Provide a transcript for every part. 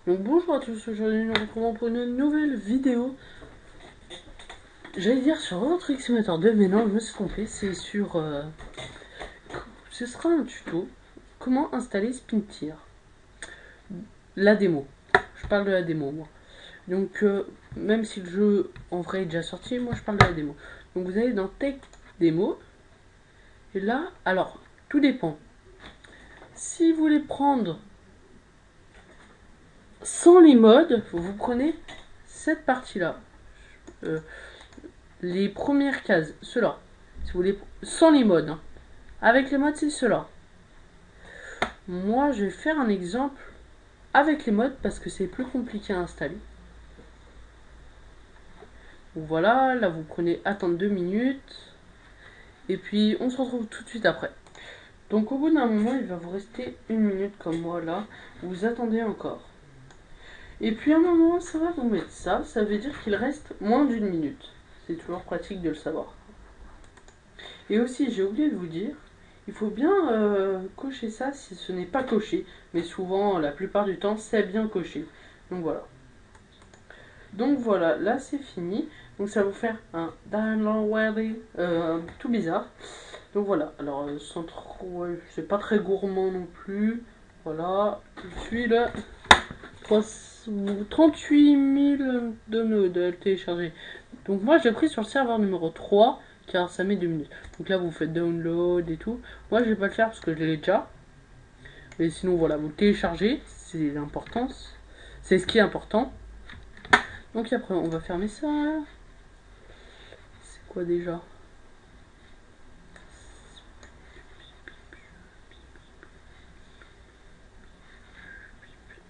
Donc bonjour à tous, aujourd'hui nous nous retrouvons pour une nouvelle vidéo. J'allais dire sur Euro-Truck Simulator 2, mais non, je me suis trompé, c'est sur... ce sera un tuto, comment installer Spintir. La démo, je parle de la démo moi. Donc même si le jeu en vrai est déjà sorti, moi je parle de la démo. Donc vous allez dans Tech Démo, et là, alors, tout dépend. Si vous voulez prendre sans les modes, vous prenez cette partie-là. Les premières cases, ceux-là. Si vous voulez, sans les modes. Hein. Avec les modes, c'est ceux-là. Moi, je vais faire un exemple avec les modes parce que c'est plus compliqué à installer. Donc voilà, là vous prenez attendre 2 minutes. Et puis on se retrouve tout de suite après. Donc au bout d'un moment, il va vous rester 1 minute comme moi là. Vous attendez encore. Et puis à un moment, ça va vous mettre ça. Ça veut dire qu'il reste moins d'1 minute. C'est toujours pratique de le savoir. Et aussi, j'ai oublié de vous dire, il faut bien cocher ça si ce n'est pas coché. Mais souvent, la plupart du temps, c'est bien coché. Donc voilà. Donc voilà, là c'est fini. Donc ça va vous faire un download ready tout bizarre. Donc voilà, alors sans trop, c'est pas très gourmand non plus. Voilà, je suis là. 38 000 de télécharger. Donc moi j'ai pris sur le serveur numéro 3 car ça met 2 minutes. Donc là vous faites download et tout. Moi je vais pas le faire parce que je l'ai déjà. Mais sinon voilà, vous téléchargez, c'est l'importance. C'est ce qui est important. Donc après on va fermer ça. C'est quoi déjà?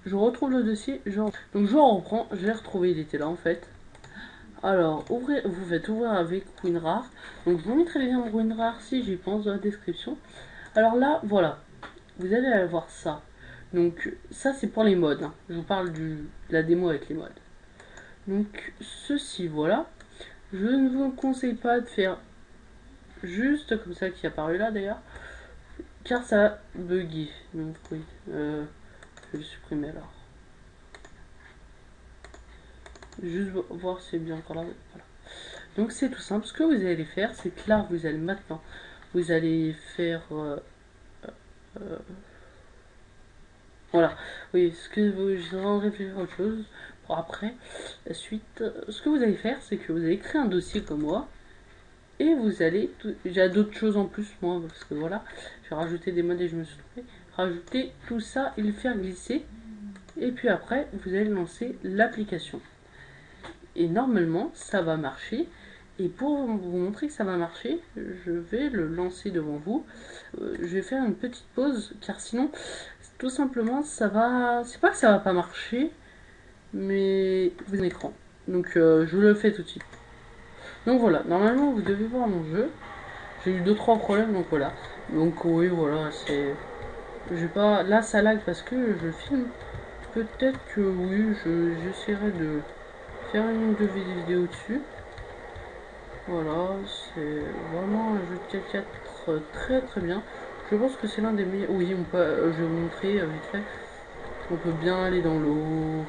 Je retrouve le dossier. Donc je reprends, je l'ai retrouvé, il était là en fait. Alors, ouvrez, vous faites ouvrir avec WinRAR. Donc, je vous mettrai les liens de WinRAR si j'y pense dans la description. Alors là, voilà. Vous allez aller voir ça. Donc, ça, c'est pour les modes. Hein. Je vous parle de la démo avec les modes. Donc, ceci, voilà. Je ne vous conseille pas de faire juste comme ça qui est apparu là d'ailleurs. Car ça a bugué. Donc, oui. Je vais le supprimer alors. Juste voir si c'est bien encore là. Voilà. Donc c'est tout simple. Ce que vous allez faire, c'est que là, vous allez maintenant, vous allez faire... voilà. Oui, ce que je vais réfléchir à autre chose pour après. La suite, ce que vous allez faire, c'est que vous allez créer un dossier comme moi. Et vous allez... J'ai d'autres choses en plus, moi, parce que voilà. J'ai rajouté des modes et je me suis trompé. Rajouter tout ça et le faire glisser. Et puis après, vous allez lancer l'application. Et normalement, ça va marcher. Et pour vous montrer que ça va marcher, je vais le lancer devant vous. Je vais faire une petite pause, car sinon, tout simplement, ça va... C'est pas que ça va pas marcher, mais vous avez un écran. Donc je le fais tout de suite. Donc voilà, normalement, vous devez voir mon jeu. J'ai eu 2-3 problèmes, donc voilà. Donc oui, voilà, c'est... J'ai pas... Là, ça lag parce que je filme. Peut-être que oui, j'essaierai de faire une de vidéos dessus. Voilà, c'est vraiment un jeu de K4 très très bien. Je pense que c'est l'un des meilleurs. Oui, on peut, je vais vous montrer vite fait. On peut bien aller dans l'eau.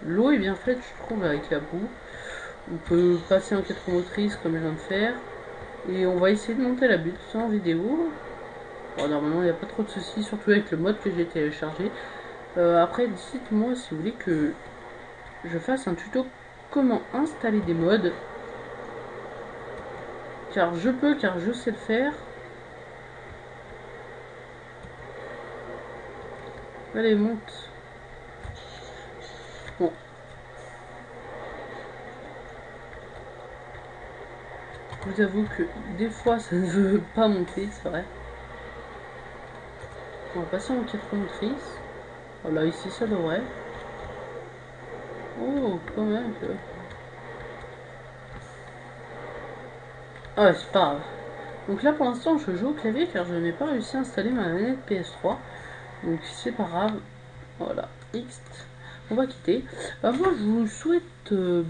L'eau est bien faite, je trouve, avec la boue. On peut passer en 4 motrices comme je viens de faire. Et on va essayer de monter la butte en vidéo. Bon, normalement, il n'y a pas trop de soucis, surtout avec le mode que j'ai téléchargé. Après, dites-moi si vous voulez que je fasse un tuto comment installer des mods. Car je peux, car je sais le faire. Allez, monte. Bon. Je vous avoue que des fois ça ne veut pas monter, c'est vrai. On va passer en 4 motrices. Voilà, ici ça devrait. Oh, quand même. Ah, c'est pas grave. Donc là pour l'instant je joue au clavier car je n'ai pas réussi à installer ma manette PS3. Donc c'est pas grave. Voilà, X. On va quitter. Moi je vous souhaite que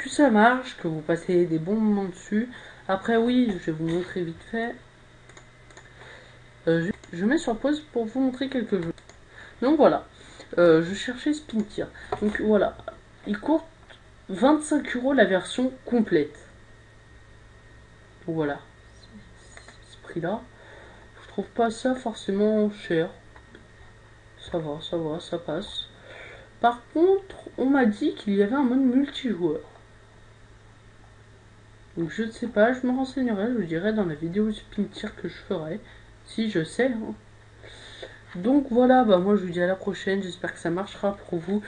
ça marche, que vous passez des bons moments dessus. Après oui, je vais vous montrer vite fait. Je mets sur pause pour vous montrer quelques jeux. Donc voilà. je cherchais Spintir. Donc voilà, il coûte 25 € la version complète. Donc voilà, ce prix-là, je trouve pas ça forcément cher. Ça va, ça passe. Par contre, on m'a dit qu'il y avait un mode multijoueur. Donc je ne sais pas, je me renseignerai, je vous dirai dans la vidéo Spintir que je ferai, si je sais. Hein. Donc voilà, bah moi je vous dis à la prochaine, j'espère que ça marchera pour vous,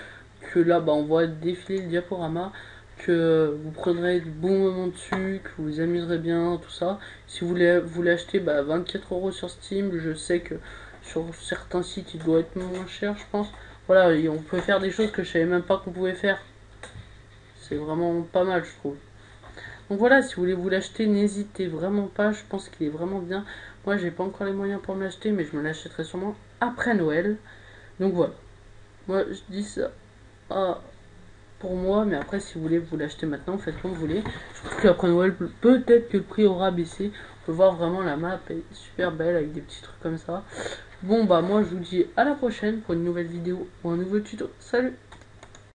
que là bah on voit défiler le diaporama, que vous prendrez de bons moments dessus, que vous vous amuserez bien, tout ça. Si vous voulez acheter, bah 24 € sur Steam, je sais que sur certains sites il doit être moins cher je pense. Voilà, et on peut faire des choses que je savais même pas qu'on pouvait faire. C'est vraiment pas mal je trouve. Donc voilà, si vous voulez vous l'acheter, n'hésitez vraiment pas, je pense qu'il est vraiment bien. Moi j'ai pas encore les moyens pour me l'acheter, mais je me l'achèterai sûrement après Noël. Donc voilà, moi je dis ça pour moi, mais après si vous voulez vous l'acheter maintenant, faites comme vous voulez. Je trouve qu'après Noël, peut-être que le prix aura baissé. On peut voir vraiment la map est super belle avec des petits trucs comme ça. Bon bah moi je vous dis à la prochaine pour une nouvelle vidéo ou un nouveau tuto. Salut!